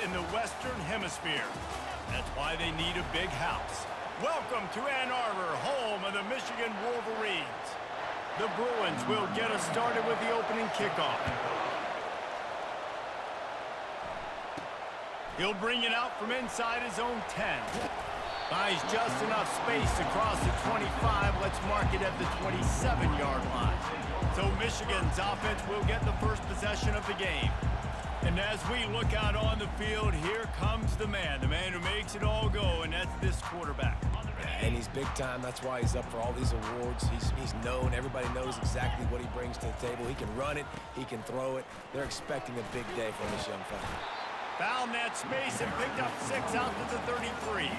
in the Western Hemisphere. That's why they need a big house. Welcome to Ann Arbor, home of the Michigan Wolverines. The Bruins will get us started with the opening kickoff. He'll bring it out from inside his own 10. Buys just enough space across the 25. Let's mark it at the 27-yard line. So Michigan's offense will get the first possession of the game. And as we look out on the field, here comes the man who makes it all go, and that's this quarterback. And he's big time. That's why he's up for all these awards. He's known. Everybody knows exactly what he brings to the table. He can run it. He can throw it. They're expecting a big day from this young fella. Found that space and picked up 6 out to the 33.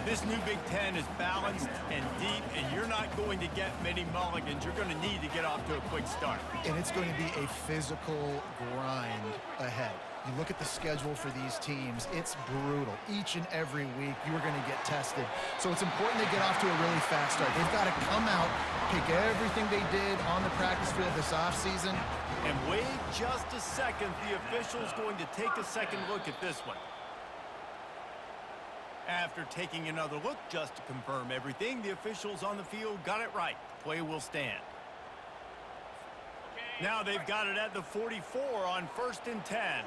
This new Big Ten is balanced and deep, and you're not going to get many mulligans. You're going to need to get off to a quick start. And it's going to be a physical grind ahead. You look at the schedule for these teams, it's brutal. Each and every week, you are going to get tested. So it's important they get off to a really fast start. They've got to come out, pick everything they did on the practice field this offseason. And wait just a second. The official's going to take a second look at this one. After taking another look just to confirm everything, the officials on the field got it right. Play will stand. Now they've got it at the 44 on 1st and 10.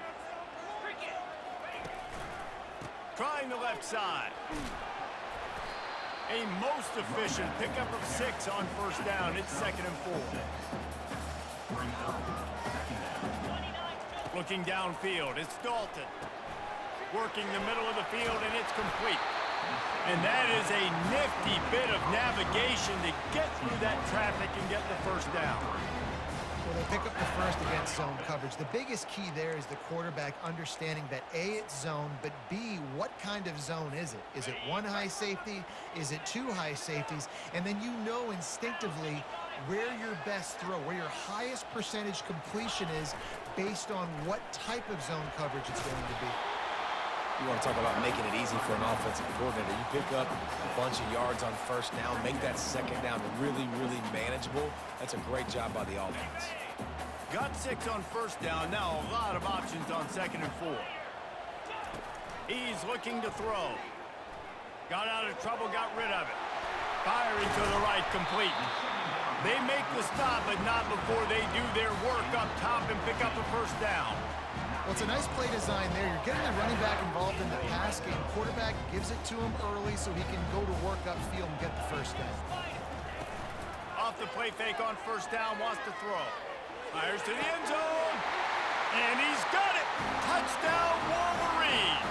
Trying the left side. A most efficient pickup of 6 on 1st down. It's 2nd and 4. Looking downfield, it's Dalton. Working the middle of the field, and it's complete. And that is a nifty bit of navigation to get through that traffic and get the 1st down. Well, they pick up the 1st against zone coverage. The biggest key there is the quarterback understanding that A, it's zone, but B, what kind of zone is it? Is it 1 high safety? Is it 2 high safeties? And then you know instinctively where your best throw, where your highest percentage completion is based on what type of zone coverage it's going to be. You want to talk about making it easy for an offensive coordinator. You pick up a bunch of yards on 1st down, make that 2nd down really, really manageable. That's a great job by the offense. Got 6 on 1st down. Now a lot of options on 2nd and 4. He's looking to throw. Got out of trouble, got rid of it. Firing to the right, complete. They make the stop, but not before they do their work up top and pick up a 1st down. Well, it's a nice play design there. You're getting the running back involved in the pass game. Quarterback gives it to him early so he can go to work upfield and get the 1st down. Off the play fake on 1st down, wants to throw. Fires to the end zone. And he's got it. Touchdown, Wolverines.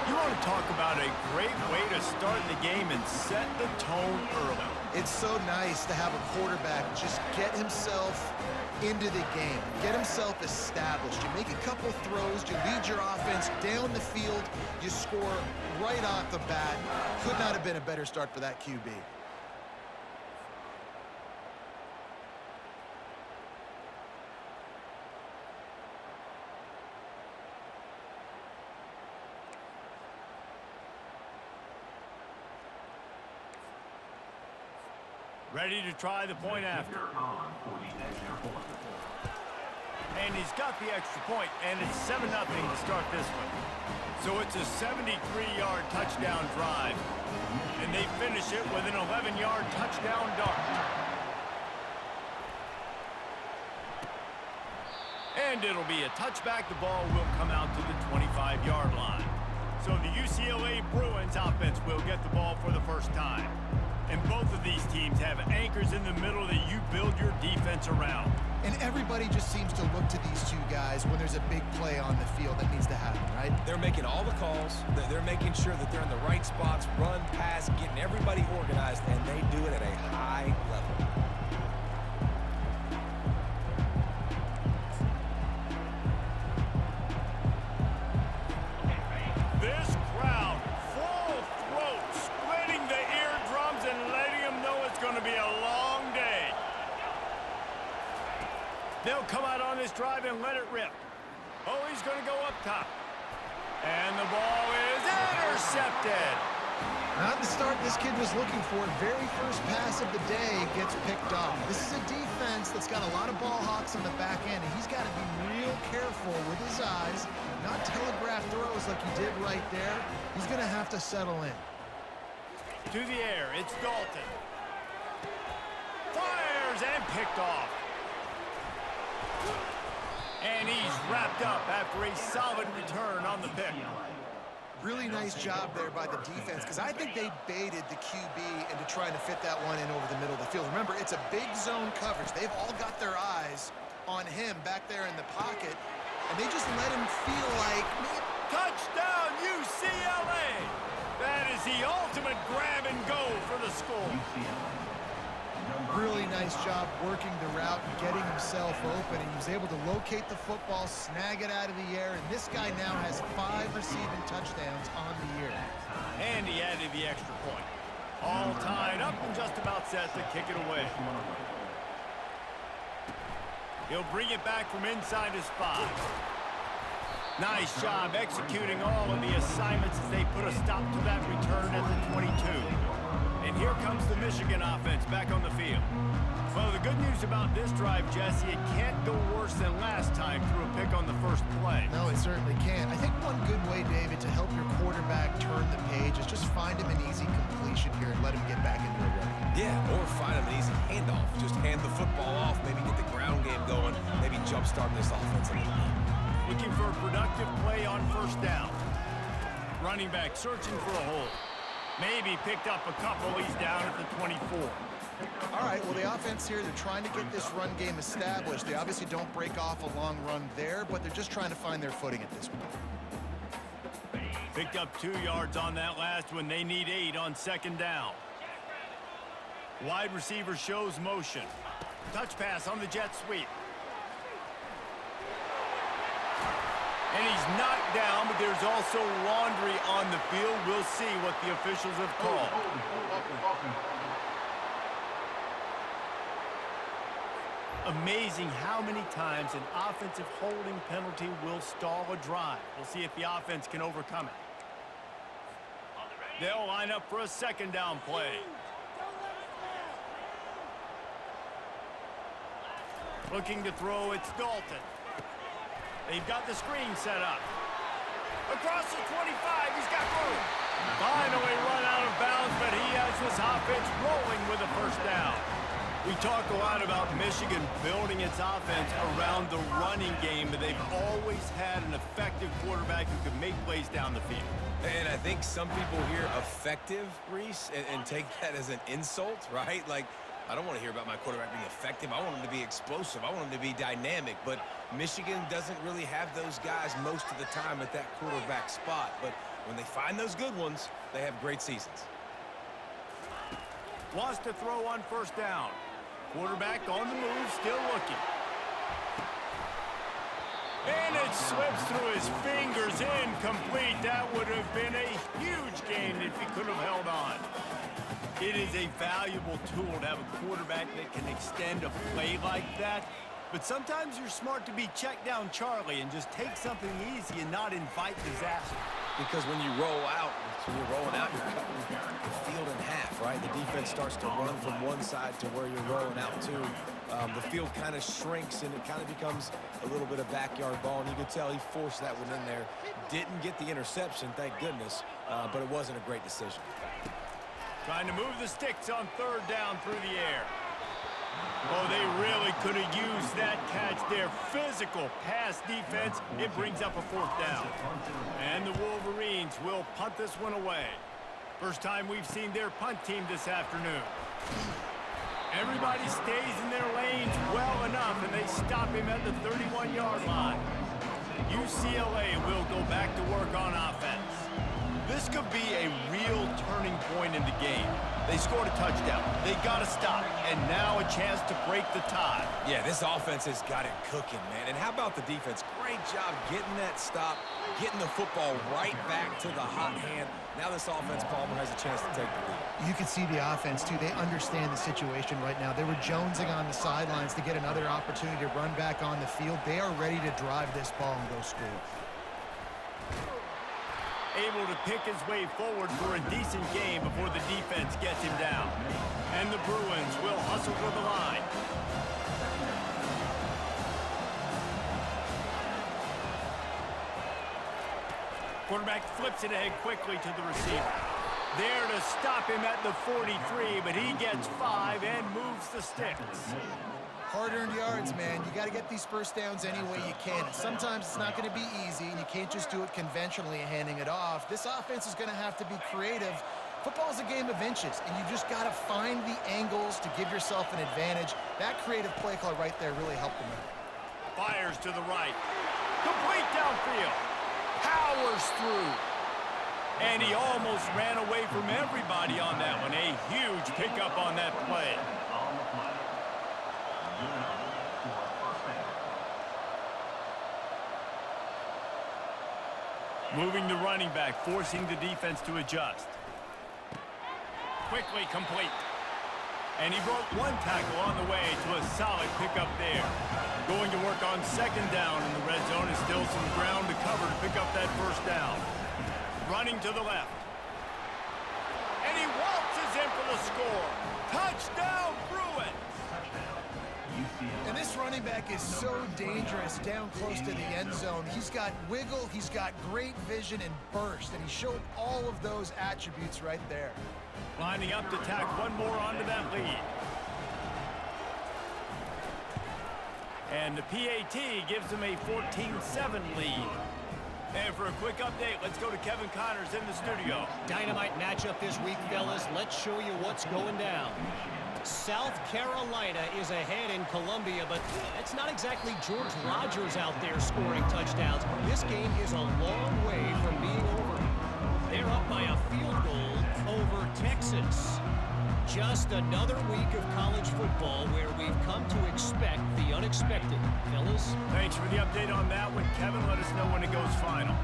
You want to talk about a great way to start the game and set the tone early. It's so nice to have a quarterback just get himself into the game, get himself established. You make a couple throws, you lead your offense down the field, you score right off the bat. Could not have been a better start for that QB. Ready to try the point after. And he's got the extra point, and it's 7-0 to start this one. So it's a 73-yard touchdown drive. And they finish it with an 11-yard touchdown dart. And it'll be a touchback. The ball will come out to the 25-yard line. So the UCLA Bruins offense will get the ball for the 1st time. And both of these teams have anchors in the middle that you build your defense around. And everybody just seems to look to these two guys when there's a big play on the field that needs to happen, right? They're making all the calls. They're making sure that they're in the right spots, run, pass, getting everybody organized, and they do it at a high level. This crowd, full throat, splitting the eardrums and letting them know it's going to be a long day. They'll come out on this drive and let it rip. Oh, he's going to go up top. And the ball is intercepted. Not the start this kid was looking for. Very first pass of the day gets picked off. This is a defense that's got a lot of ball hawks on the back end, and he's got to be real careful with his eyes, not tackles like he did right there, he's going to have to settle in. To the air, it's Dalton. Fires and picked off. And he's wrapped up after a solid return on the pick. Really nice job there by the defense, because I think they baited the QB into trying to fit that one in over the middle of the field. Remember, it's a big zone coverage. They've all got their eyes on him back there in the pocket, and they just let him feel like, touchdown, UCLA! That is the ultimate grab and go for the score. Really nice job working the route and getting himself open, and he was able to locate the football, snag it out of the air, and this guy now has 5 receiving touchdowns on the year. And he added the extra point. All tied up and just about set to kick it away. He'll bring it back from inside his 5. Nice job executing all of the assignments as they put a stop to that return at the 22. And here comes the Michigan offense back on the field. Well, the good news about this drive, Jesse, it can't go worse than last time through a pick on the first play. No, it certainly can't. I think one good way, David, to help your quarterback turn the page is just find him an easy completion here and let him get back into a run. Yeah, or find him an easy handoff. Just hand the football off, maybe get the ground game going, maybe jumpstart this offense a little bit. Looking for a productive play on first down. Running back searching for a hole. Maybe picked up a couple. He's down at the 24. All right, well, the offense here, they're trying to get this run game established. They obviously don't break off a long run there, but they're just trying to find their footing at this point. Picked up 2 yards on that last one. They need 8 on second down. Wide receiver shows motion. Touch pass on the jet sweep. And he's knocked down, but there's also laundry on the field. We'll see what the officials have called. Amazing how many times an offensive holding penalty will stall a drive. We'll see if the offense can overcome it. They'll line up for a second down play. Looking to throw, it's Dalton. They've got the screen set up. Across the 25, he's got room. Finally run out of bounds, but he has this offense rolling with a first down. We talk a lot about Michigan building its offense around the running game, but they've always had an effective quarterback who can make plays down the field. And I think some people hear effective, Reese, and take that as an insult, right? Like, I don't want to hear about my quarterback being effective. I want him to be explosive. I want him to be dynamic. But Michigan doesn't really have those guys most of the time at that quarterback spot. But when they find those good ones, they have great seasons. Wants to throw on first down. Quarterback on the move, still looking. And it slips through his fingers, incomplete. That would have been a huge gain if he could have held on. It is a valuable tool to have a quarterback that can extend a play like that. But sometimes you're smart to be check down Charlie and just take something easy and not invite disaster. Because when you roll out, when you're rolling out, you're cutting the field in half, right? The defense starts to run from one side to where you're rolling out to. The field kind of shrinks and it kind of becomes a little bit of backyard ball. And you could tell he forced that one in there. Didn't get the interception, thank goodness, but it wasn't a great decision. Trying to move the sticks on third down through the air. Oh, they really could have used that catch there. Physical pass defense. It brings up a fourth down. And the Wolverines will punt this one away. First time we've seen their punt team this afternoon. Everybody stays in their lanes well enough, and they stop him at the 31-yard line. UCLA will go back to work on offense. This could be a real turning point in the game. They scored a touchdown. They got to stop. And now a chance to break the tie. Yeah, this offense has got it cooking, man. And how about the defense? Great job getting that stop, getting the football right back to the hot hand. Now this offense, Palmer, has a chance to take the lead. You can see the offense, too. They understand the situation right now. They were jonesing on the sidelines to get another opportunity to run back on the field. They are ready to drive this ball and go score. Able to pick his way forward for a decent game before the defense gets him down. And the Bruins will hustle for the line. Quarterback flips it ahead quickly to the receiver. There to stop him at the 43, but he gets 5 and moves the sticks. Hard-earned yards, man. You got to get these first downs any way you can. And sometimes it's not going to be easy, and you can't just do it conventionally handing it off. This offense is going to have to be creative. Football is a game of inches, and you just got to find the angles to give yourself an advantage. That creative play call right there really helped them out. Fires to the right. Complete downfield. Powers through. And he almost ran away from everybody on that one. A huge pickup on that play. Moving the running back, forcing the defense to adjust. Quickly complete. And he broke one tackle on the way to a solid pickup there. Going to work on second down in the red zone is still some ground to cover to pick up that first down. Running to the left. And he waltzes in for the score. Touchdown, Bruins! And this running back is so dangerous down close to the end zone. He's got wiggle, he's got great vision and burst, and he showed all of those attributes right there. Lining up to tack one more onto that lead. And the PAT gives them a 14-7 lead. And for a quick update, let's go to Kevin Connors in the studio. Dynamite matchup this week, fellas. Let's show you what's going down. South Carolina is ahead in Columbia, but that's not exactly George Rogers out there scoring touchdowns. This game is a long way from being over. They're up by a field goal over Texas. Just another week of college football where we've come to expect the unexpected. Fellas? Thanks for the update on that one, Kevin. Let us know when it goes final.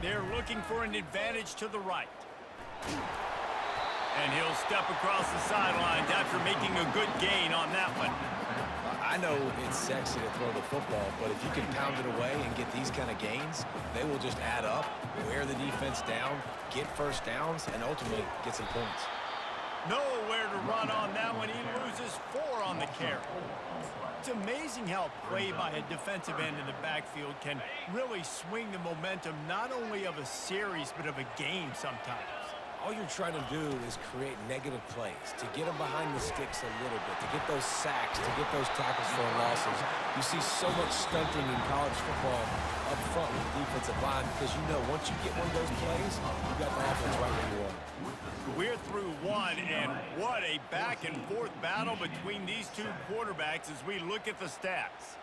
They're looking for an advantage to the right. And he'll step across the sidelines after making a good gain on that one. I know it's sexy to throw the football, but if you can pound it away and get these kind of gains, they will just add up, wear the defense down, get first downs, and ultimately get some points. Nowhere to run on that one. He loses 4 on the carry. It's amazing how play by a defensive end in the backfield can really swing the momentum not only of a series but of a game sometimes. All you're trying to do is create negative plays, to get them behind the sticks a little bit, to get those sacks, to get those tackles for losses. You see so much stunting in college football up front with the defensive line because you know once you get one of those plays, you got the offense right where you want. We're through one, and what a back-and-forth battle between these two quarterbacks as we look at the stats.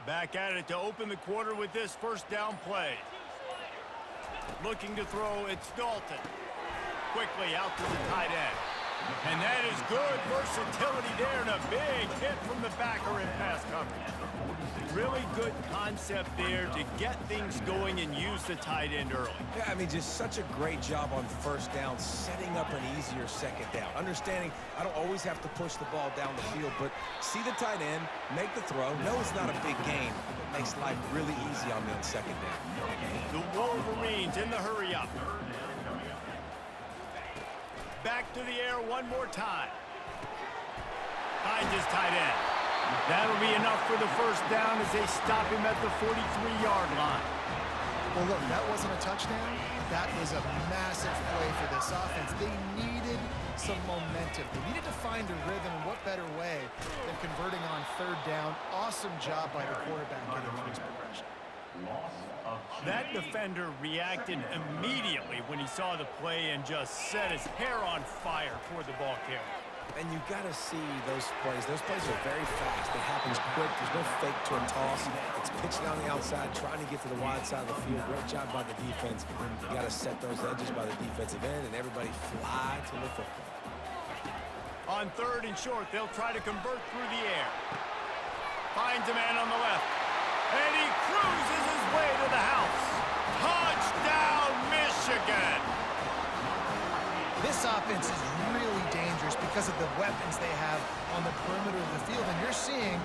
Back at it to open the quarter with this first down play. Looking to throw, it's Dalton. Quickly out to the tight end. And that is good versatility there and a big hit from the backer in pass coverage. Really good concept there to get things going and use the tight end early. Yeah, I mean, just such a great job on first down, setting up an easier second down. Understanding I don't always have to push the ball down the field, but see the tight end, make the throw. No, it's not a big gain. It makes life really easy on me on second down. The Wolverines in the hurry-up. Back to the air one more time. Finds his tight end. That'll be enough for the first down as they stop him at the 43-yard line. Well, look, that wasn't a touchdown. That was a massive play for this offense. They needed some momentum. They needed to find a rhythm, and what better way than converting on third down. Awesome job by the quarterback getting through his progression. That defender reacted immediately when he saw the play and just set his hair on fire toward the ball carrier. And you got to see those plays. Those plays are very fast. It happens quick. There's no fake to a toss. It's pitching on the outside, trying to get to the wide side of the field. Great job by the defense. You got to set those edges by the defensive end, and everybody fly to the football. On third and short, they'll try to convert through the air. Finds a man on the left. And he cruises his way to the house. Touchdown, Michigan! This offense is really dangerous because because of the weapons they have on the perimeter of the field. And you're seeing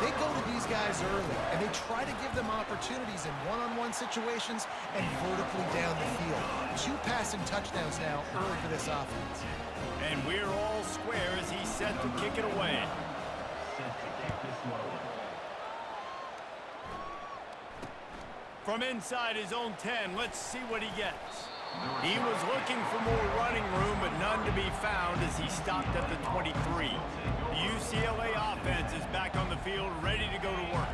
they go to these guys early, and they try to give them opportunities in one-on-one situations and vertically down the field. 2 passing touchdowns now early for this offense. And we're all square as he's set to kick it away. From inside his own 10, let's see what he gets. He was looking for more running room, but none to be found as he stopped at the 23. The UCLA offense is back on the field, ready to go to work.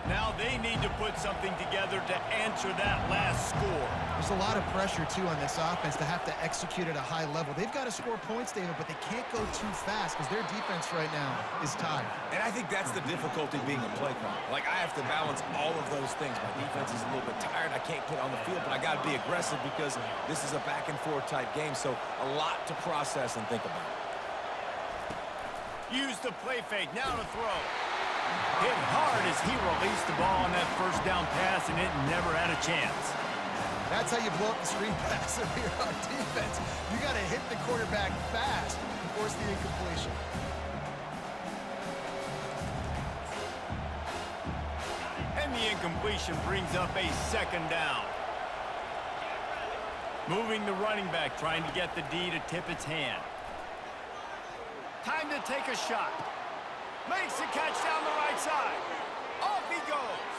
Now they need to put something together to answer that last score. There's a lot of pressure, too, on this offense to have to execute at a high level. They've got to score points, David, but they can't go too fast because their defense right now is tied. And I think that's the difficulty being a play caller. Like, I have to balance all of those things. My defense is a little bit tired. I can't get on the field, but I got to be aggressive because this is a back-and-forth type game, so a lot to process and think about. Use the play fake, now to throw. Hit hard as he released the ball on that first down pass, and it never had a chance. That's how you blow up the screen pass if you're on defense. You got to hit the quarterback fast and force the incompletion. And the incompletion brings up a second down. Moving the running back, trying to get the D to tip its hand. Time to take a shot. Makes the catch down the right side. Off he goes.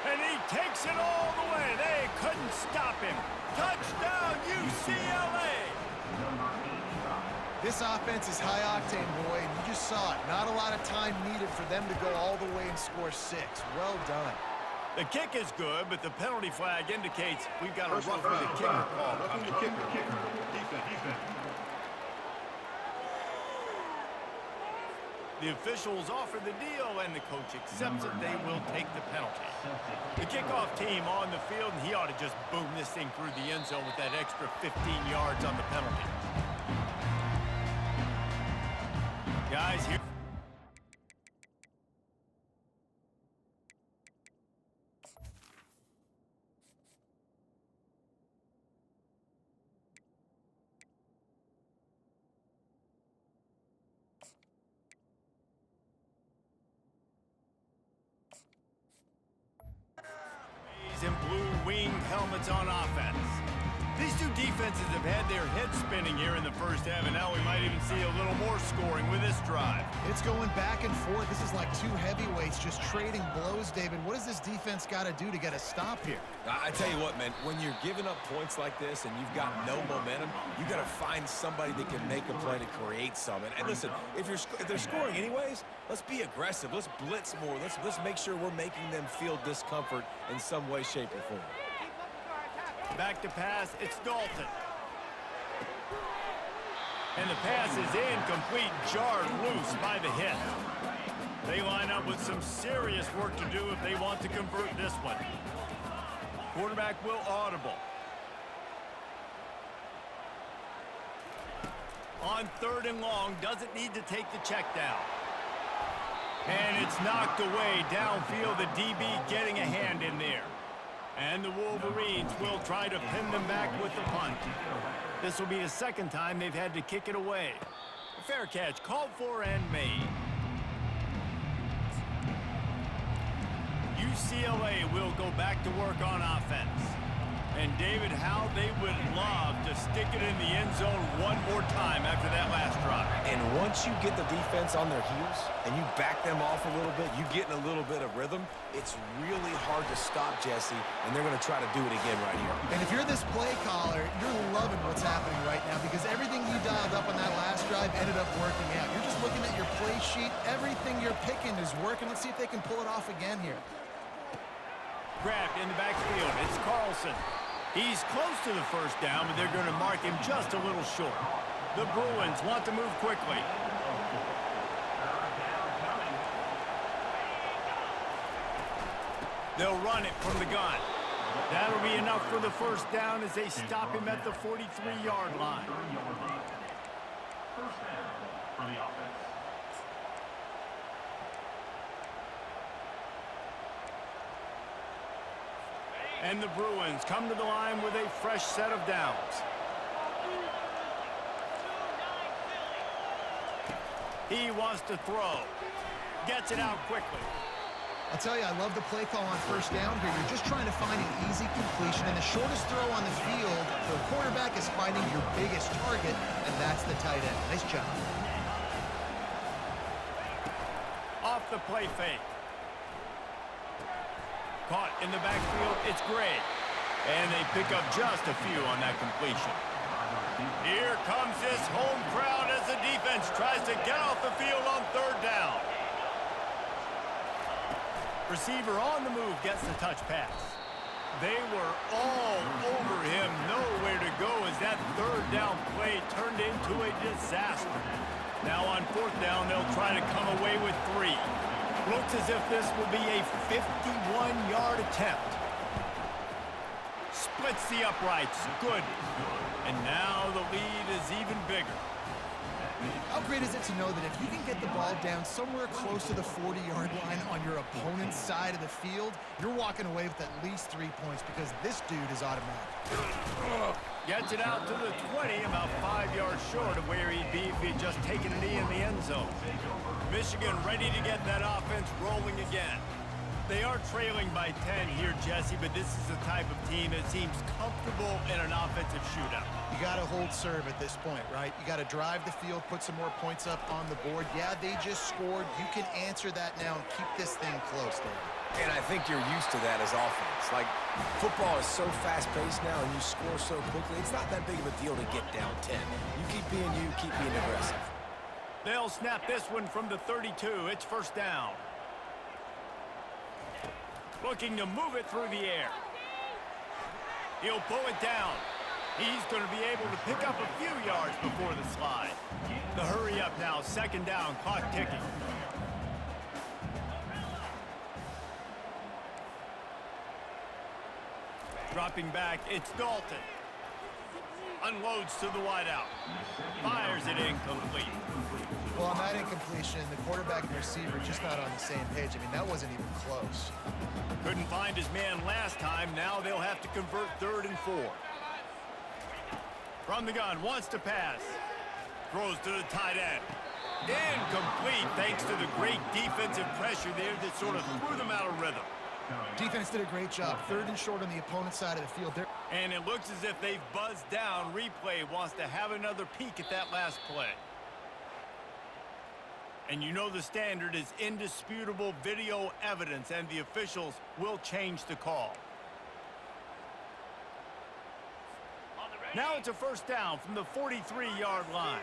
And he takes it all the way. They couldn't stop him. Touchdown, UCLA. This offense is high octane, boy, and you just saw it. Not a lot of time needed for them to go all the way and score 6. Well done. The kick is good, but the penalty flag indicates we've got a roughing the kicker call. Roughing the kicker. Defense. The officials offer the deal, and the coach accepts it. They will take the penalty. The kickoff team on the field, and he ought to just boom this thing through the end zone with that extra 15 yards on the penalty. Guys, here. And blue winged helmets on offense. These two defenses have had their heads spinning here in the first half, and now we might even see a little more scoring with this drive. It's going back and forth. This is like 2 heavyweights just trading blows, David. What does this defense got to do to get a stop here? I tell you what, man, when you're giving up points like this and you've got no momentum, you got to find somebody that can make a play to create some. And listen, if they're scoring anyways, let's be aggressive. Let's blitz more. Let's make sure we're making them feel discomfort in some way, shape, or form. Back to pass, it's Dalton. And the pass is incomplete, jarred loose by the hit. They line up with some serious work to do if they want to convert this one. Quarterback will audible. On 3rd and long, doesn't need to take the check down. And it's knocked away downfield, the DB getting a hand in there. And the Wolverines will try to pin them back with the punt. This will be the second time they've had to kick it away. A fair catch called for and made. UCLA will go back to work on offense. And David, how they would love to stick it in the end zone one more time after that last drive. And once you get the defense on their heels and you back them off a little bit, you get in a little bit of rhythm, it's really hard to stop, Jesse, and they're going to try to do it again right here. And if you're this play caller, you're loving what's happening right now because everything you dialed up on that last drive ended up working out. You're just looking at your play sheet. Everything you're picking is working. Let's see if they can pull it off again here. Grabbed in the backfield. It's Carlson. He's close to the first down, but they're going to mark him just a little short. The Bruins want to move quickly. They'll run it from the gun. That'll be enough for the first down as they stop him at the 43-yard line. First down for the offense. And the Bruins come to the line with a fresh set of downs. He wants to throw. Gets it out quickly. I'll tell you, I love the play call on first down here. You're just trying to find an easy completion, and the shortest throw on the field, the quarterback is finding your biggest target, and that's the tight end. Nice job. Off the play fake. Caught in the backfield, it's Gray. And they pick up just a few on that completion. Here comes this home crowd as the defense tries to get off the field on third down. Receiver on the move gets the touch pass. They were all over him, nowhere to go as that third down play turned into a disaster. Now on fourth down, they'll try to come away with 3. Looks as if this will be a 51-yard attempt. Splits the uprights. Good. And now the lead is even bigger. How great is it to know that if you can get the ball down somewhere close to the 40-yard line on your opponent's side of the field, you're walking away with at least 3 points because this dude is automatic. Gets it out to the 20, about 5 yards short of where he'd be if he'd just taken a knee in the end zone. Michigan ready to get that offense rolling again. They are trailing by 10 here, Jesse, but this is the type of team that seems comfortable in an offensive shootout. You got to hold serve at this point, right? You got to drive the field, put some more points up on the board. Yeah, they just scored. You can answer that now and keep this thing close, David. And I think you're used to that as offense. Like, football is so fast-paced now and you score so quickly, it's not that big of a deal to get down 10. You keep being you, keep being aggressive. They'll snap this one from the 32. It's first down. Looking to move it through the air. He'll pull it down. He's going to be able to pick up a few yards before the slide. The hurry up now, second down, clock ticking. Dropping back, it's Dalton. Unloads to the wideout. Fires it incomplete. Well, on that incompletion, the quarterback and receiver just not on the same page. I mean, that wasn't even close. Couldn't find his man last time. Now they'll have to convert 3rd and 4. From the gun, wants to pass. Throws to the tight end. Incomplete thanks to the great defensive pressure there that sort of threw them out of rhythm. Defense did a great job. 3rd and short on the opponent's side of the field. And it looks as if they've buzzed down. Replay wants to have another peek at that last play. And you know the standard is indisputable video evidence, and the officials will change the call. Now it's a first down from the 43-yard line.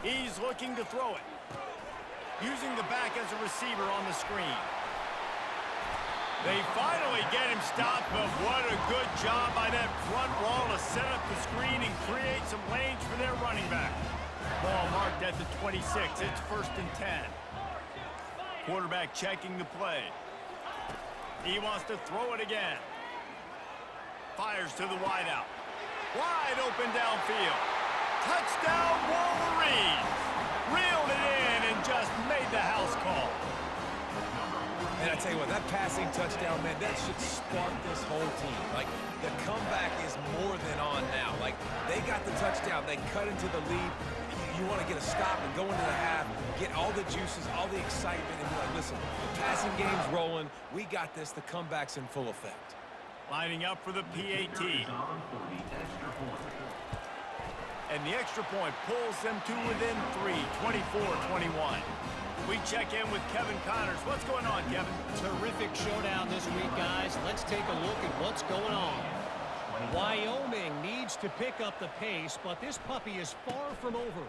He's looking to throw it. Using the back as a receiver on the screen. They finally get him stopped, but what a good job by that front wall to set up the screen and create some lanes for their running back. Ball marked at the 26. It's 1st and 10. Quarterback checking the play. He wants to throw it again. Fires to the wideout. Wide open downfield. Touchdown Wolverines! Reeled it in and just made the house call. And I tell you what, that passing touchdown, man, that should spark this whole team. Like, the comeback is more than on now. Like, they got the touchdown. They cut into the lead. You want to get a stop and go into the half, get all the juices, all the excitement, and be like, listen, the passing game's rolling. We got this. The comeback's in full effect. Lining up for the PAT. And the extra point pulls them to within 3, 24-21. We check in with Kevin Connors. What's going on, Kevin? Terrific showdown this week, guys. Let's take a look at what's going on. Wyoming needs to pick up the pace, but this puppy is far from over.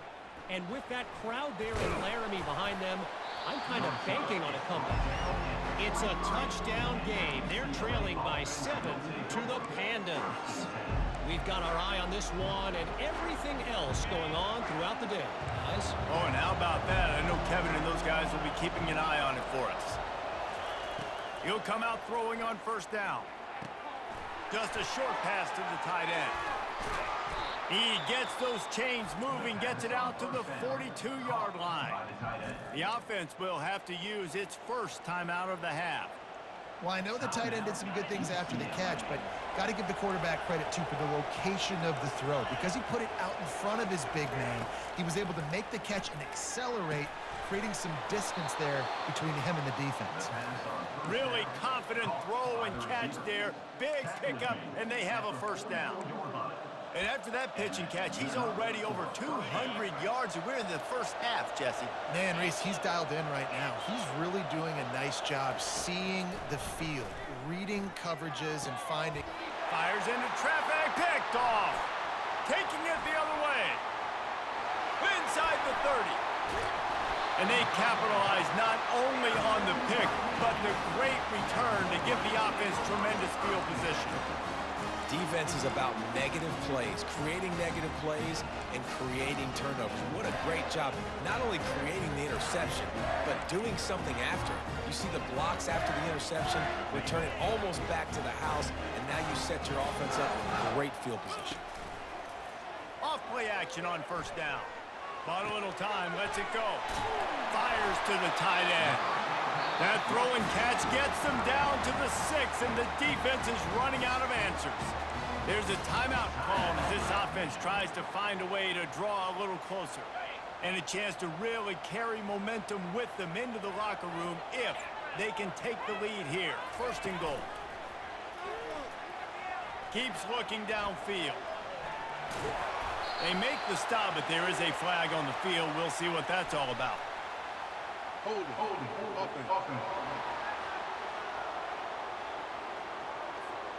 And with that crowd there in Laramie behind them, I'm kind of banking on a comeback. It's a touchdown game. They're trailing by 7 to the Pandas. We've got our eye on this one and everything else going on throughout the day, guys. Oh, and how about that? I know Kevin and those guys will be keeping an eye on it for us. He'll come out throwing on first down. Just a short pass to the tight end. He gets those chains moving, gets it out to the 42-yard line. The offense will have to use its first timeout of the half. Well, I know the tight end did some good things after the catch, but got to give the quarterback credit, too, for the location of the throw. Because he put it out in front of his big man, he was able to make the catch and accelerate, creating some distance there between him and the defense. Really confident throw and catch there. Big pickup, and they have a first down. And after that pitch and catch, he's already over 200 yards, and we're in the first half, Jesse. Man, Reese, he's dialed in right now. He's really doing a nice job seeing the field, reading coverages, and finding... Fires into traffic, picked off. Taking it the other way. Inside the 30. And they capitalize not only on the pick, but the great return to give the offense tremendous field position. Defense is about negative plays, creating negative plays and creating turnovers. What a great job, not only creating the interception, but doing something after. You see the blocks after the interception, return it almost back to the house, and now you set your offense up in great field position. Off play action on first down. Bought a little time, lets it go. Fires to the tight end. That throw and catch gets them down to the 6, and the defense is running out of answers. There's a timeout called as this offense tries to find a way to draw a little closer. And a chance to really carry momentum with them into the locker room if they can take the lead here. First and goal. Keeps looking downfield. They make the stop, but there is a flag on the field. We'll see what that's all about. Holding. Offense.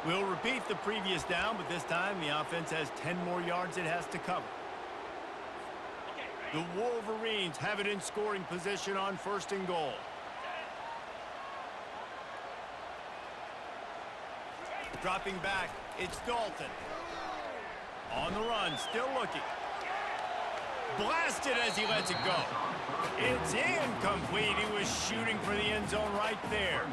We'll repeat the previous down, but this time the offense has 10 more yards it has to cover. The Wolverines have it in scoring position on first and goal. Dropping back, it's Dalton. On the run, still looking. Blasted as he lets it go. It's incomplete. He was shooting for the end zone right there.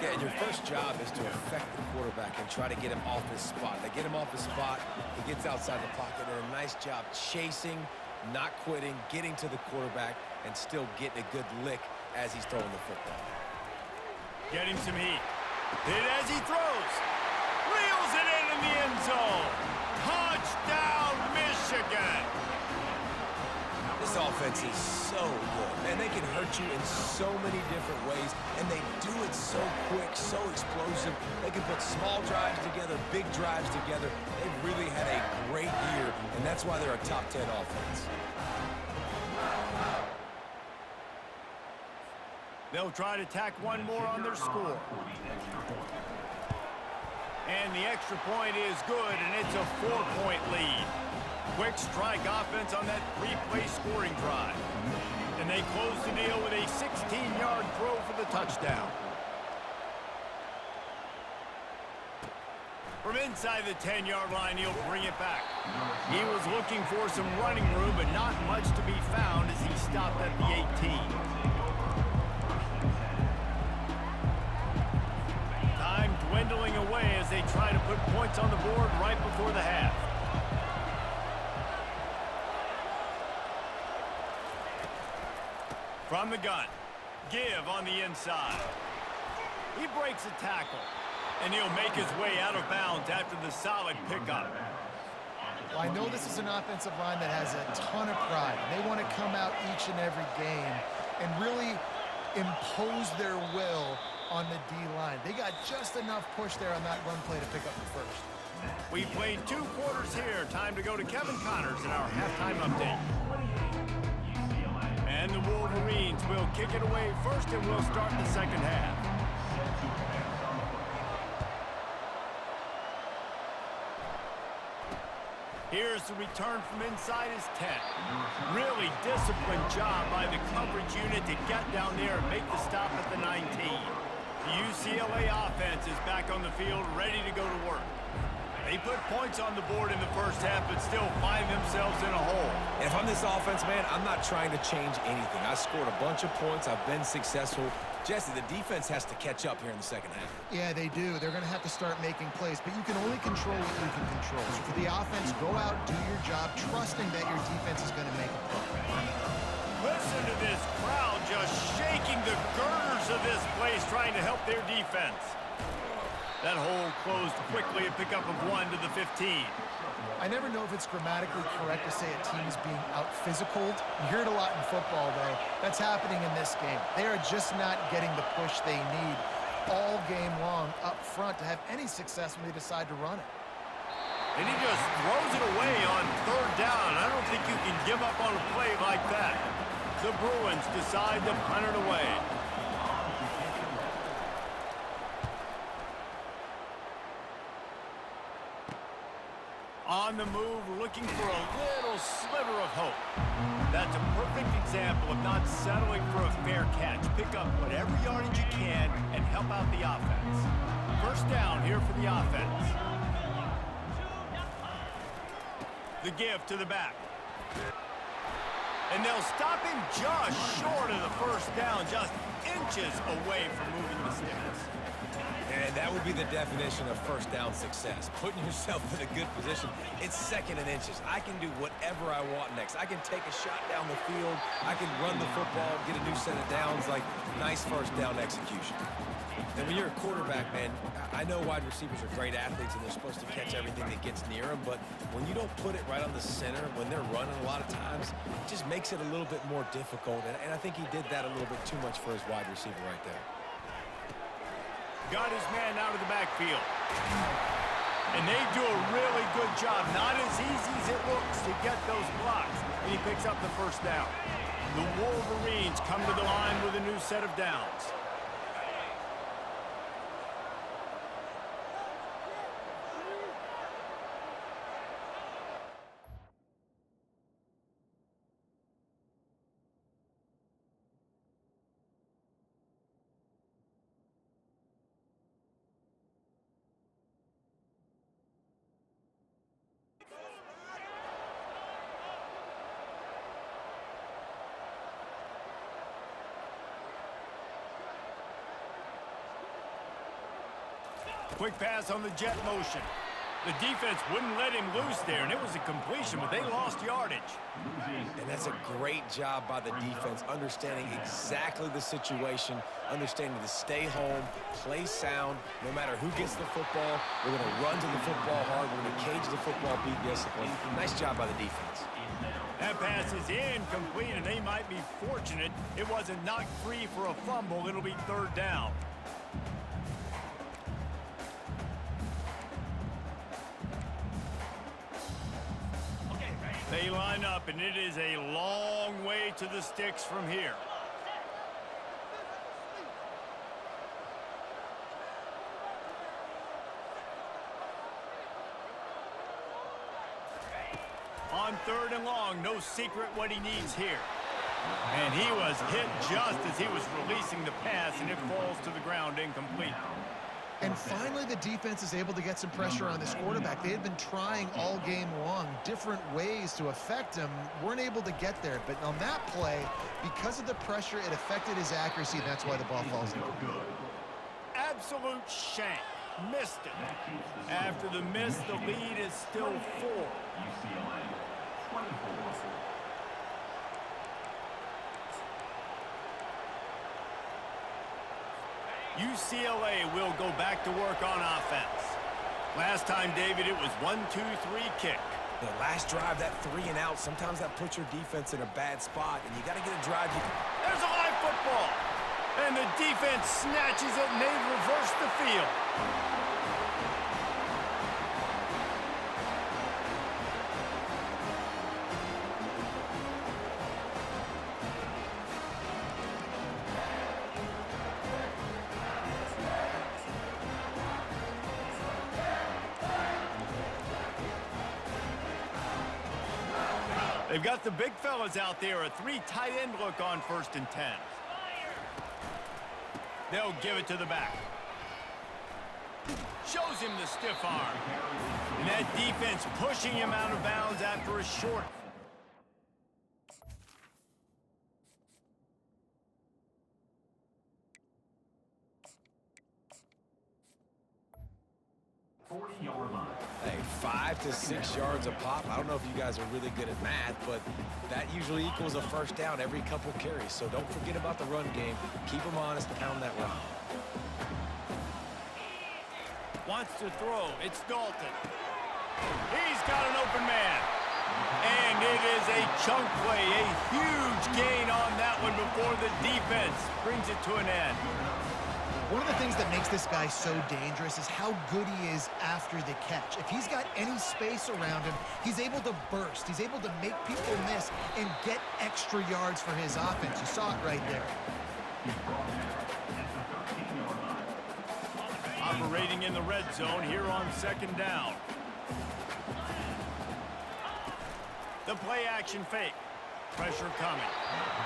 Yeah, and your first job is to affect the quarterback and try to get him off his spot. They get him off his spot, he gets outside the pocket, and a nice job chasing, not quitting, getting to the quarterback, and still getting a good lick as he's throwing the football. Getting some heat. Hit as he throws. Reels it in the end zone. Touchdown, Michigan. This offense is so good, man. They can hurt you in so many different ways, and they do it so quick, so explosive. They can put small drives together, big drives together. They've really had a great year, and that's why they're a top 10 offense. They'll try to tack one more on their score. And the extra point is good, and it's a 4-point lead. Quick strike offense on that 3-play scoring drive. And they close the deal with a 16-yard throw for the touchdown. From inside the 10-yard line, he'll bring it back. He was looking for some running room, but not much to be found as he stopped at the 18. Time dwindling away as they try to put points on the board right before the half. From the gun, give on the inside. He breaks a tackle, and he'll make his way out of bounds after the solid pickup. Well, I know this is an offensive line that has a ton of pride. They want to come out each and every game and really impose their will on the D-line. They got just enough push there on that run play to pick up the first. We played 2 quarters here. Time to go to Kevin Connors in our halftime update. And the Wolverines will kick it away first, and we'll start the second half. Here's the return from inside his 10. Really disciplined job by the coverage unit to get down there and make the stop at the 19. The UCLA offense is back on the field, ready to go to work. They put points on the board in the first half, but still find themselves in a hole. And if I'm this offense, man, I'm not trying to change anything. I scored a bunch of points. I've been successful. Jesse, the defense has to catch up here in the second half. Yeah, they do. They're going to have to start making plays, but you can only control what you can control. So for the offense, go out, do your job, trusting that your defense is going to make a play. Listen to this crowd just shaking the girders of this place trying to help their defense. That hole closed quickly, a pickup of 1 to the 15. I never know if it's grammatically correct to say a team is being out-physicaled. You hear it a lot in football, though. That's happening in this game. They are just not getting the push they need all game long up front to have any success when they decide to run it. And he just throws it away on 3rd down. I don't think you can give up on a play like that. The Bruins decide to punt it away. On the move, looking for a little sliver of hope. That's a perfect example of not settling for a fair catch. Pick up whatever yardage you can and help out the offense. 1st down here for the offense. The give to the back. And they'll stop him just short of the 1st down, just inches away from moving the sticks. And that would be the definition of 1st down success. Putting yourself in a good position. It's 2nd and inches. I can do whatever I want next. I can take a shot down the field. I can run the football, get a new set of downs, like nice 1st down execution. And when you're a quarterback, man, I know wide receivers are great athletes and they're supposed to catch everything that gets near them, but when you don't put it right on the center, when they're running a lot of times, it just makes it a little bit more difficult. And I think he did that a little bit too much for his wide receiver right there. Got his man out of the backfield. And they do a really good job. Not as easy as it looks to get those blocks. And he picks up the 1st down. The Wolverines come to the line with a new set of downs. Quick pass on the jet motion. The defense wouldn't let him loose there, and it was a completion, but they lost yardage. And that's a great job by the defense, understanding exactly the situation, understanding to stay home, play sound, no matter who gets the football. We're going to run to the football hard. We're going to cage the football, be disciplined. Nice job by the defense. That pass is incomplete, and they might be fortunate it wasn't knocked free for a fumble. It'll be 3rd down. They line up, and it is a long way to the sticks from here. On 3rd and long, no secret what he needs here. And he was hit just as he was releasing the pass, and it falls to the ground incomplete. And finally, the defense is able to get some pressure on this quarterback. They had been trying all game long different ways to affect him. Weren't able to get there. But on that play, because of the pressure, it affected his accuracy, and that's why the ball falls in. Absolute shank. Missed it. After the miss, the lead is still 4. UCLA, 24. UCLA will go back to work on offense. Last time, David, it was 1-2-3 kick. The last drive, that 3 and out, sometimes that puts your defense in a bad spot, and you got to get a drive. There's a live football. And the defense snatches it, and they've reversed the field. They've got the big fellas out there, a 3 tight end look on 1st and 10. They'll give it to the back. Shows him the stiff arm. And that defense pushing him out of bounds after a short. 40-yard line. Hey, 5 to 6 yards a pop. I don't know if you guys are really good at math, but that usually equals a first down every couple carries. So don't forget about the run game. Keep them honest, pound that rock. Wants to throw. It's Dalton. He's got an open man. And it is a chunk play. A huge gain on that one before the defense brings it to an end. One of the things that makes this guy so dangerous is how good he is after the catch. If he's got any space around him, he's able to burst. He's able to make people miss and get extra yards for his offense. You saw it right there. Operating in the red zone here on second down. The play action fake. Pressure coming.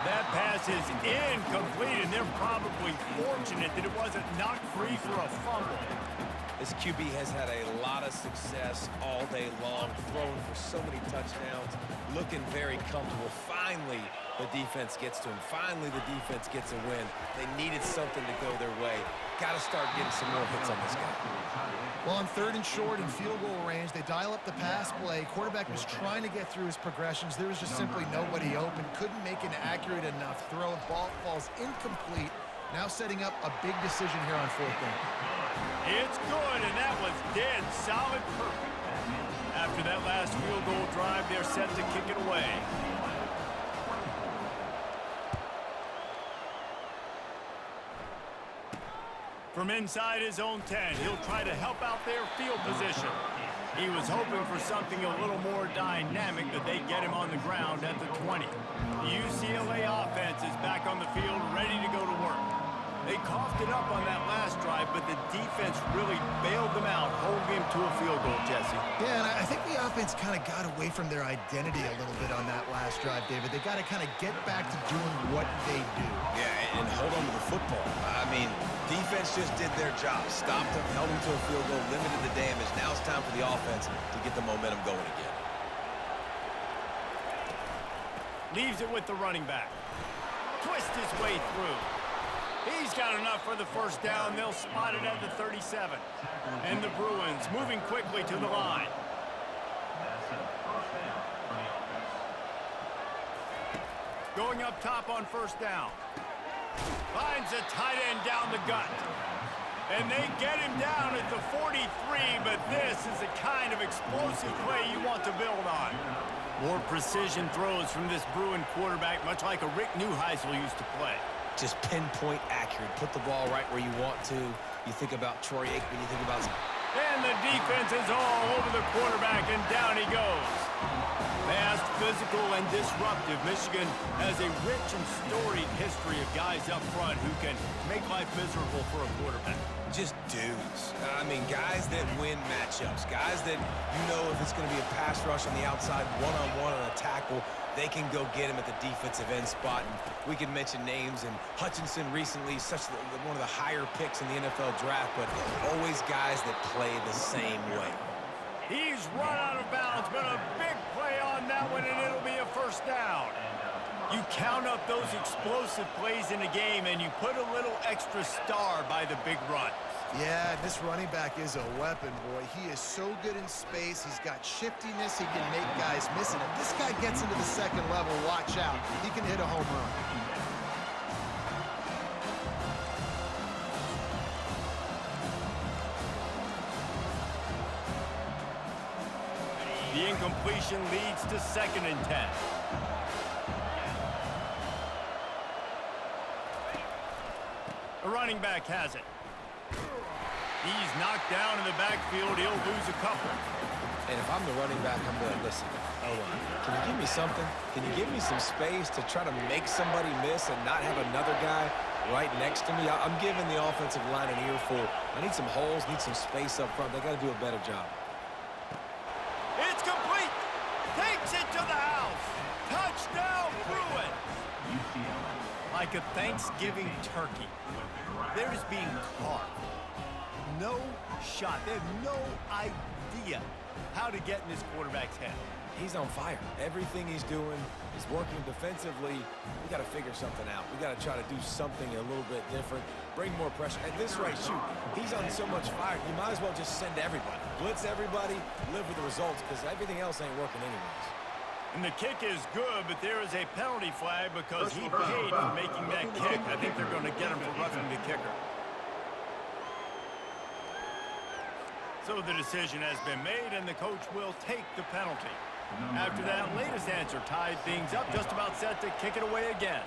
That pass is incomplete, and they're probably fortunate that it wasn't knocked free for a fumble. This QB has had a lot of success all day long, throwing for so many touchdowns, looking very comfortable. Finally, the defense gets to him. Finally, the defense gets a win. They needed something to go their way. Got to start getting some more hits on this guy. Well, on 3rd and short and field goal range, they dial up the pass play. Quarterback was trying to get through his progressions. There was just simply nobody open. Couldn't make an accurate enough throw. Ball falls incomplete. Now setting up a big decision here on 4th down. It's good, and that was dead solid perfect. After that last field goal drive, they're set to kick it away. From inside his own 10, he'll try to help out their field position. He was hoping for something a little more dynamic, but they get him on the ground at the 20. The UCLA offense is back on the field, ready to go to work. They coughed it up on that last drive, but the defense really bailed them out, holding him to a field goal, Jesse. Yeah, and I think the offense kind of got away from their identity a little bit on that last drive, David. They got to kind of get back to doing what they do. Yeah, and hold on to the football. I mean, defense just did their job. Stopped them, held them to a field goal, limited the damage. Now it's time for the offense to get the momentum going again. Leaves it with the running back. Twist his way through. He's got enough for the first down. They'll spot it at the 37. And the Bruins moving quickly to the line. Going up top on first down. Finds a tight end down the gut. And they get him down at the 43, but this is the kind of explosive play you want to build on. More precision throws from this Bruin quarterback, much like a Rick Neuheisel used to play. Just pinpoint accurate. Put the ball right where you want to. You think about Troy Aikman, you think about... And the defense is all over the quarterback, and down he goes. Fast, physical, and disruptive. Michigan has a rich and storied history of guys up front who can make life miserable for a quarterback. Just dudes. I mean, guys that win matchups. Guys that you know if it's going to be a pass rush on the outside, one-on-one on a tackle, they can go get him at the defensive end spot. And we can mention names, and Hutchinson recently, one of the higher picks in the NFL draft, but always guys that play the same way. He's run out of bounds, but a big play on that one, and it'll be a first down. You count up those explosive plays in a game, and you put a little extra star by the big run. Yeah, this running back is a weapon, boy. He is so good in space. He's got shiftiness. He can make guys miss it. If this guy gets into the second level, watch out. He can hit a home run. The incompletion leads to 2nd and 10. The running back has it. He's knocked down in the backfield. He'll lose a couple. And if I'm the running back, I'm going to listen. Hold on. Can you give me something? Can you give me some space to try to make somebody miss and not have another guy right next to me? I'm giving the offensive line an earful. I need some holes, need some space up front. They got to do a better job. It's complete. Takes it to the house. Touchdown, Bruins. Like a Thanksgiving turkey. They're just being carved. No shot. They have no idea how to get in this quarterback's head. He's on fire. Everything he's doing is working defensively. We got to figure something out. We got to try to do something a little bit different. bring more pressure. At this rate, shoot, he's on so much fire, you might as well just send everybody. Blitz everybody, live with the results, because everything else ain't working anyways. And the kick is good, but there is a penalty flag because he paid for making that kick. I think they're going to get him for roughing the kicker. So the decision has been made, and the coach will take the penalty. After that latest answer tied things up, just about set to kick it away again.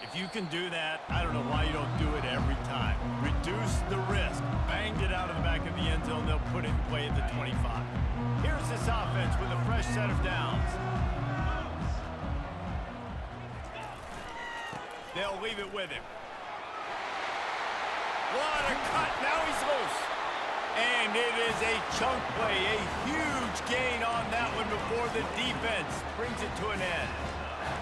If you can do that, I don't know why you don't do it every time. Reduce the risk. Banged it out of the back of the end zone. They'll put it in play at the 25. Here's this offense with a fresh set of downs. They'll leave it with him. What a cut. Now he's loose. And it is a chunk play, a huge gain on that one before the defense brings it to an end.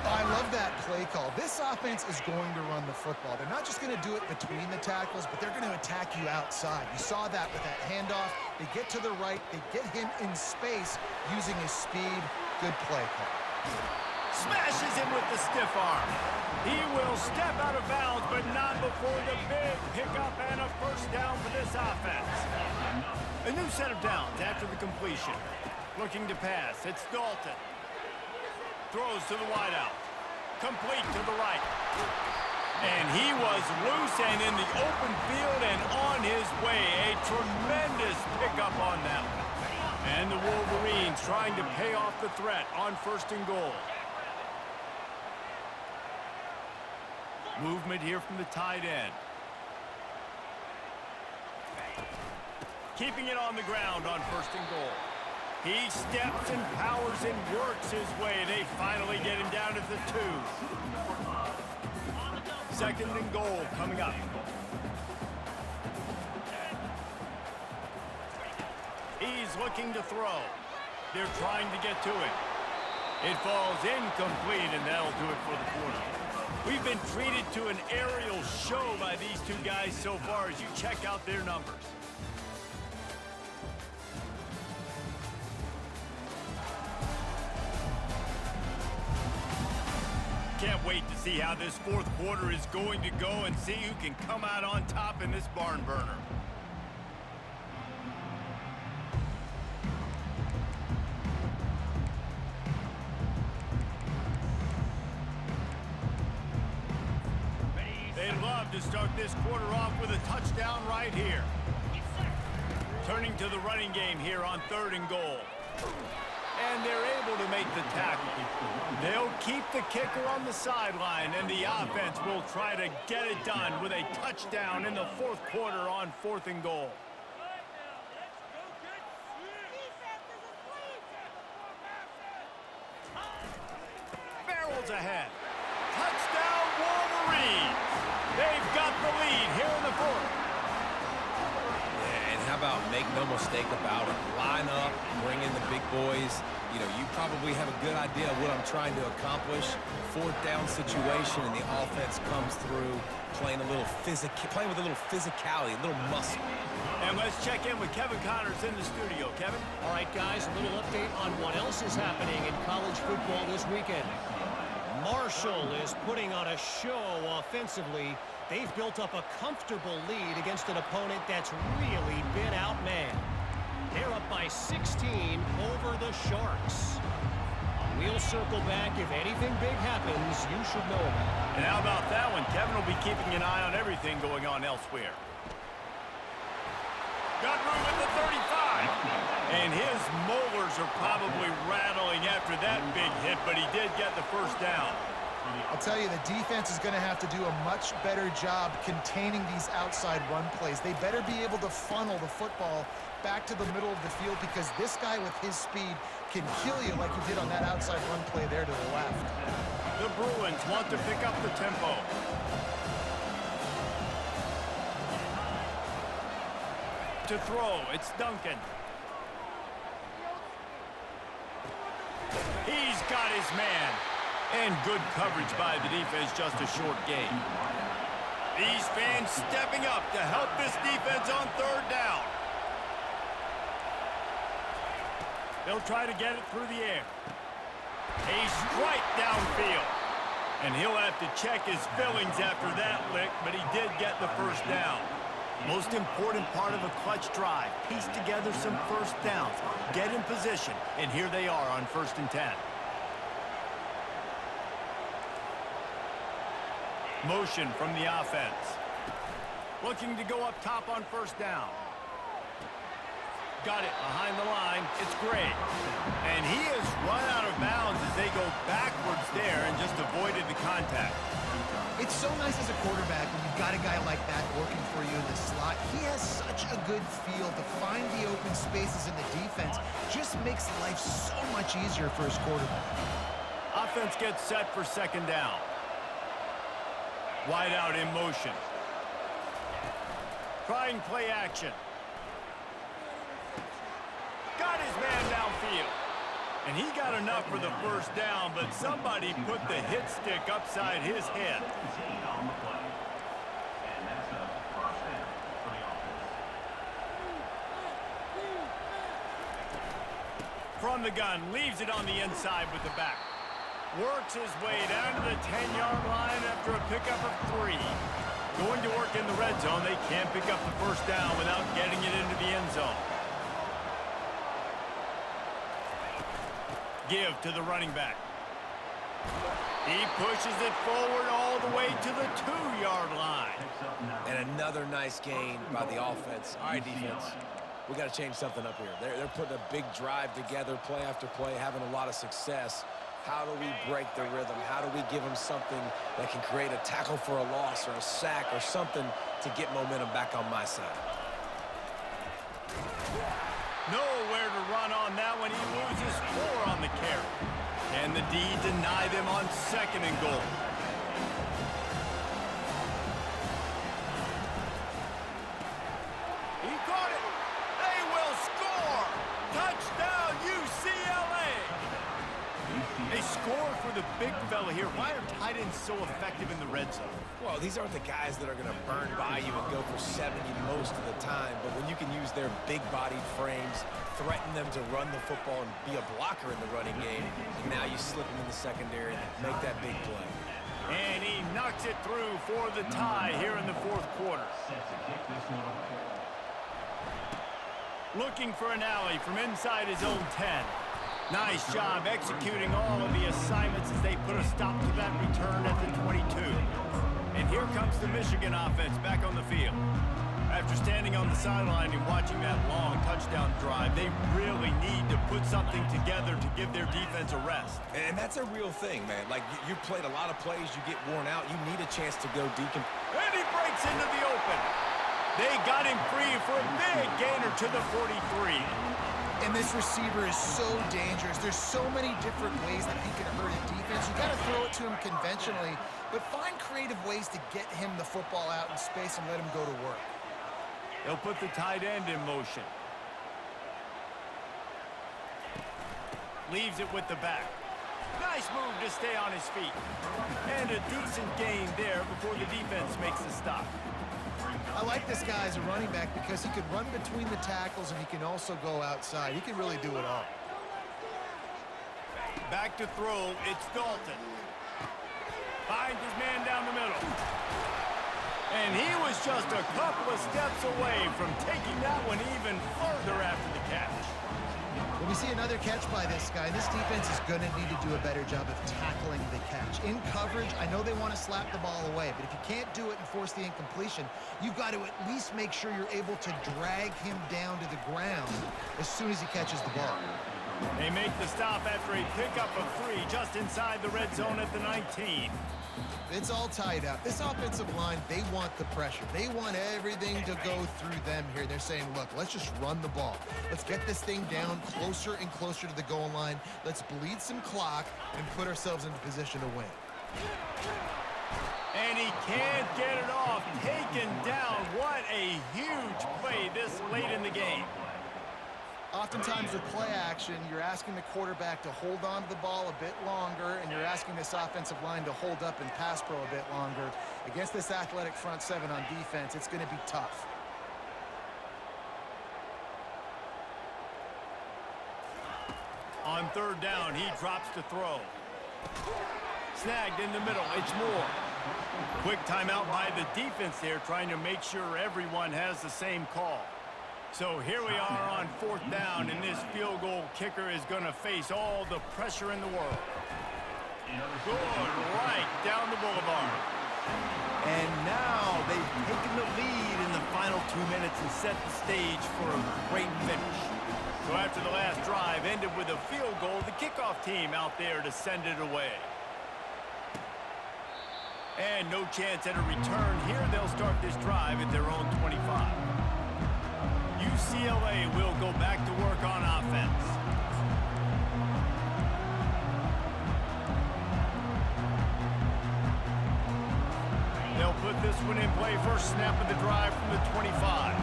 I love that play call. This offense is going to run the football. They're not just going to do it between the tackles, but they're going to attack you outside. You saw that with that handoff. They get to the right. They get him in space using his speed. Good play call. Smashes him with the stiff arm. He will step out of bounds, but not before the big pickup and a first down for this offense. A new set of downs after the completion. Looking to pass. It's Dalton. Throws to the wideout. Complete to the right. And he was loose and in the open field and on his way. A tremendous pickup on that one. And the Wolverines trying to pay off the threat on 1st and goal. Movement here from the tight end. Keeping it on the ground on 1st and goal. He steps and powers and works his way. They finally get him down at the 2. 2nd and goal coming up. He's looking to throw. They're trying to get to it. It falls incomplete, and that'll do it for the quarter. We've been treated to an aerial show by these two guys so far as you check out their numbers. Can't wait to see how this 4th quarter is going to go and see who can come out on top in this barn burner. They'd love to start this quarter off with a touchdown right here. Turning to the running game here on 3rd and goal. And they're able to make the tackle. They'll keep the kicker on the sideline, and the offense will try to get it done with a touchdown in the 4th quarter on 4th and goal. Barrels ahead. Touchdown Wolverines. They've got the lead here in the 4th. And how about make no mistake about it? Line up, bring in the big boys. You know, you probably have a good idea of what I'm trying to accomplish. 4th down situation, and the offense comes through playing with a little physicality, a little muscle. And let's check in with Kevin Connors in the studio. Kevin? All right, guys, a little update on what else is happening in college football this weekend. Marshall is putting on a show offensively. They've built up a comfortable lead against an opponent that's really been outmanned. They're up by 16 over the Sharks. We'll circle back. If anything big happens, you should know about it. And how about that one? Kevin will be keeping an eye on everything going on elsewhere. Got room at the 35. And his molars are probably rattling after that big hit, but he did get the first down. I'll tell you, the defense is going to have to do a much better job containing these outside run plays. They better be able to funnel the football back to the middle of the field, because this guy with his speed can kill you like he did on that outside run play there to the left. The Bruins want to pick up the tempo. To throw, it's Duncan. He's got his man. And good coverage by the defense, just a short gain. These fans stepping up to help this defense on 3rd down. They'll try to get it through the air. A strike downfield. And he'll have to check his fillings after that lick, but he did get the first down. Most important part of a clutch drive, piece together some first downs, get in position, and here they are on 1st and 10. Motion from the offense. Looking to go up top on 1st down. Got it behind the line. It's Gray. And he has run out of bounds as they go backwards there and just avoided the contact. It's so nice as a quarterback when you've got a guy like that working for you in the slot. He has such a good feel to find the open spaces in the defense. Just makes life so much easier for his quarterback. Offense gets set for 2nd down. Wide out in motion. Trying play action. Got his man downfield. And he got enough for the first down, but somebody put the hit stick upside his head. On the play. And that's a first down for the offense. From the gun, leaves it on the inside with the back. Works his way down to the 10-yard line after a pickup of 3. Going to work in the red zone. They can't pick up the first down without getting it into the end zone. Give to the running back. He pushes it forward all the way to the 2-yard line. And another nice gain by the offense. All right, defense. We got to change something up here. They're putting a big drive together, play after play, having a lot of success. How do we break the rhythm? How do we give them something that can create a tackle for a loss or a sack or something to get momentum back on my side? Nowhere to run on that one. He loses 4 on the carry. And the D deny them on 2nd and goal. He caught it. They will score. Touchdown, UCLA. They score for the big fella here. Why are tight ends so effective in the red zone? Well, these aren't the guys that are going to burn by you and go for 70 most of the time, but when you can use their big-bodied frames, threaten them to run the football and be a blocker in the running game, and now you slip them in the secondary and make that big play. And he knocks it through for the tie here in the 4th quarter. Set to kick this one away. Looking for an alley from inside his own 10. Nice job executing all of the assignments as they put a stop to that return at the 22. And here comes the Michigan offense back on the field. After standing on the sideline and watching that long touchdown drive, they really need to put something together to give their defense a rest. And that's a real thing, man. Like, you played a lot of plays, you get worn out, you need a chance to go deep. And he breaks into the open. They got him free for a big gainer to the 43. And this receiver is so dangerous. There's so many different ways that he can hurt a defense. You got to throw it to him conventionally, but find creative ways to get him the football out in space and let him go to work. They'll put the tight end in motion. Leaves it with the back. Nice move to stay on his feet. And a decent gain there before the defense makes the stop. I like this guy as a running back because he can run between the tackles and he can also go outside. He can really do it all. Back to throw, it's Dalton. Finds his man down the middle. And he was just a couple of steps away from taking that one even further after the catch. When we see another catch by this guy, this defense is going to need to do a better job of tackling the catch. In coverage, I know they want to slap the ball away, but if you can't do it and force the incompletion, you've got to at least make sure you're able to drag him down to the ground as soon as he catches the ball. They make the stop after a pickup of 3 just inside the red zone at the 19. It's all tied up. This offensive line, they want the pressure. They want everything to go through them here. They're saying, look, let's just run the ball. Let's get this thing down closer and closer to the goal line. Let's bleed some clock and put ourselves into position to win. And he can't get it off. Taken down. What a huge play this late in the game. Oftentimes with play action, you're asking the quarterback to hold on to the ball a bit longer, and you're asking this offensive line to hold up and pass pro a bit longer. Against this athletic front 7 on defense, it's going to be tough. On 3rd down, he drops to throw. Snagged in the middle. It's Moore. Quick timeout by the defense there, trying to make sure everyone has the same call. So here we are on 4th down, and this field goal kicker is going to face all the pressure in the world. Good, right down the boulevard. And now they've taken the lead in the final 2 minutes and set the stage for a great finish. So after the last drive ended with a field goal, the kickoff team out there to send it away. And no chance at a return here. They'll start this drive at their own 25. UCLA will go back to work on offense. They'll put this one in play. First snap of the drive from the 25.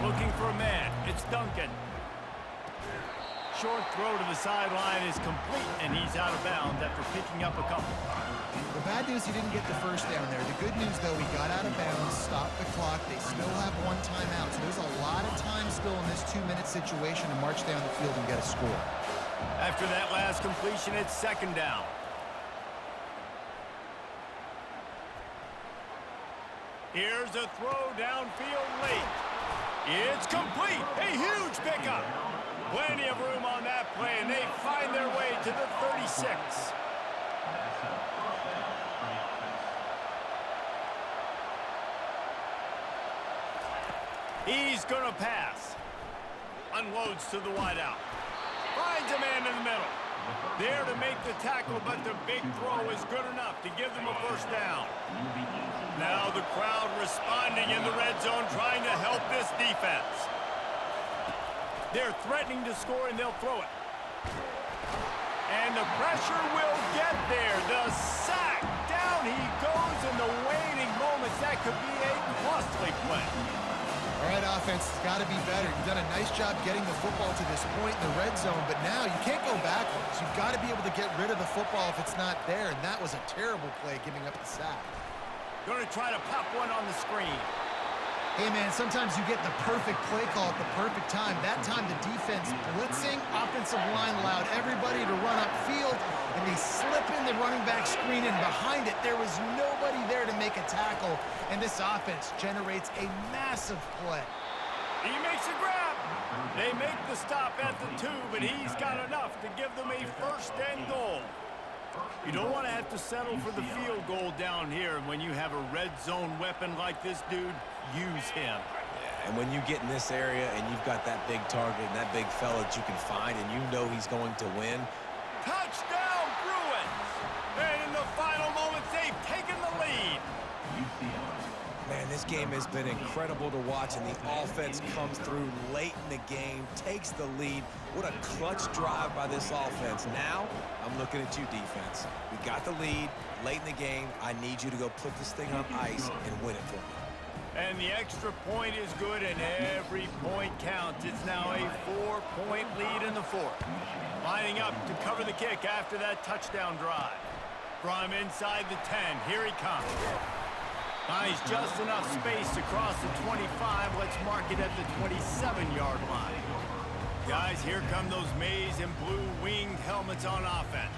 Looking for a man. It's Duncan. Short throw to the sideline is complete, and he's out of bounds after picking up a couple. The bad news, he didn't get the first down there. The good news, though, he got out of bounds, stopped the clock. They still have 1 timeout, so there's a lot of time still in this 2-minute situation to march down the field and get a score. After that last completion, it's 2nd down. Here's a throw downfield late. It's complete. A huge pickup. Plenty of room on that play, and they find their way to the 36. He's going to pass. Unloads to the wideout. Finds a man in the middle. There to make the tackle, but the big throw is good enough to give them a first down. Now the crowd responding in the red zone, trying to help this defense. They're threatening to score, and they'll throw it. And the pressure will get there. The sack. Down he goes in the waning moments. That could be a costly play. All right, offense, it's got to be better. You've done a nice job getting the football to this point in the red zone, but now you can't go backwards. You've got to be able to get rid of the football if it's not there, and that was a terrible play, giving up the sack. Going to try to pop one on the screen. Hey, man, sometimes you get the perfect play call at the perfect time. That time the defense blitzing, offensive line allowed everybody to run upfield, and they slip in the running back screen, and behind it, there was nobody there to make a tackle, and this offense generates a massive play. He makes a grab. They make the stop at the 2, but he's got enough to give them a 1st and goal. You don't want to have to settle for the field goal down here, and when you have a red zone weapon like this dude, use him. Yeah, and when you get in this area and you've got that big target and that big fella that you can find and you know he's going to win. Touchdown, Bruins! And in the final moments, they've taken the lead. Man, this game has been incredible to watch, and the offense comes through late in the game, takes the lead. What a clutch drive by this offense. Now, I'm looking at you, defense. We got the lead late in the game. I need you to go put this thing on ice and win it for me. And the extra point is good, and every point counts. It's now a 4-point lead in the 4th. Lining up to cover the kick after that touchdown drive. From inside the 10, here he comes. Finds just enough space to cross the 25. Let's mark it at the 27-yard line. Guys, here come those maize and blue winged helmets on offense.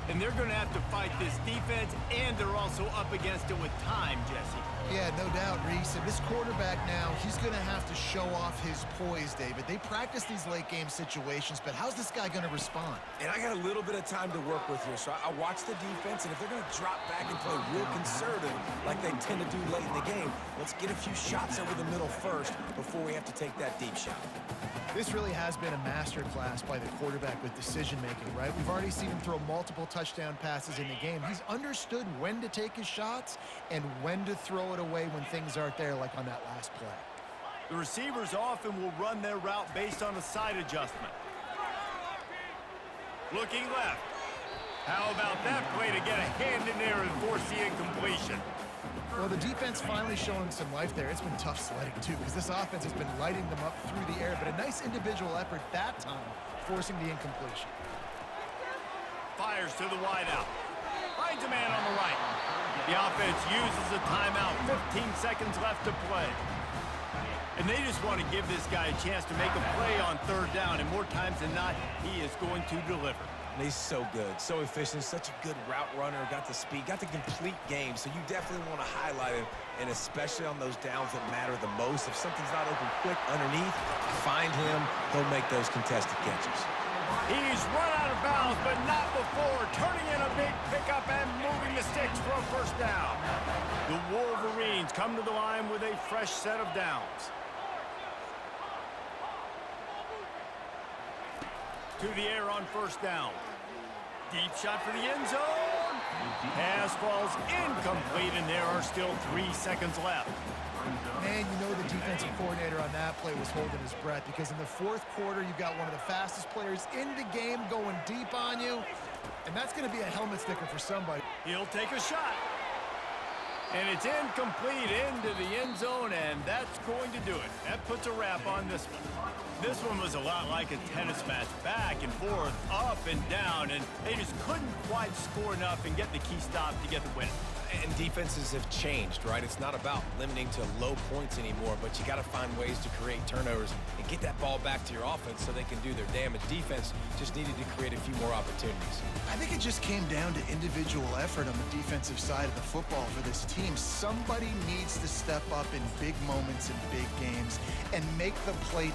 And they're going to have to fight this defense, and they're also up against it with time, Jesse. Yeah, no doubt, Reese. And this quarterback now, he's going to have to show off his poise, David. They practice these late-game situations, but how's this guy going to respond? And I got a little bit of time to work with here, so I watch the defense, and if they're going to drop back and play real conservative like they tend to do late in the game, let's get a few shots over the middle first before we have to take that deep shot. This really has been a master class by the quarterback with decision-making, right? We've already seen him throw multiple touchdown passes in the game. He's understood when to take his shots and when to throw it away when things aren't there, like on that last play. The receivers often will run their route based on a side adjustment. Looking left. How about that play to get a hand in there and force the incompletion? Well, the defense finally showing some life there. It's been tough sledding, too, because this offense has been lighting them up through the air, but a nice individual effort that time, forcing the incompletion. Fires to the wideout. Finds a man on the right. The offense uses a timeout. 15 seconds left to play. And they just want to give this guy a chance to make a play on 3rd down, and more times than not, he is going to deliver. And he's so good, so efficient, such a good route runner, got the speed, got the complete game. So you definitely want to highlight him, and especially on those downs that matter the most. If something's not open quick underneath, find him. He'll make those contested catches. He's run out of bounds, but not before turning in a big pickup and moving the sticks for a first down. The Wolverines come to the line with a fresh set of downs. To the air on first down. Deep shot for the end zone. Pass falls incomplete, and there are still 3 seconds left. Man, you know the defensive coordinator on that play was holding his breath, because in the fourth quarter, you got one of the fastest players in the game going deep on you, and that's going to be a helmet sticker for somebody. He'll take a shot. And it's incomplete into the end zone, and that's going to do it. That puts a wrap on this one. This one was a lot like a tennis match, back and forth, up and down, and they just couldn't quite score enough and get the key stop to get the win. And defenses have changed, right? It's not about limiting to low points anymore, but you got to find ways to create turnovers and get that ball back to your offense so they can do their damage. Defense just needed to create a few more opportunities. I think it just came down to individual effort on the defensive side of the football for this team. Somebody needs to step up in big moments in big games and make the play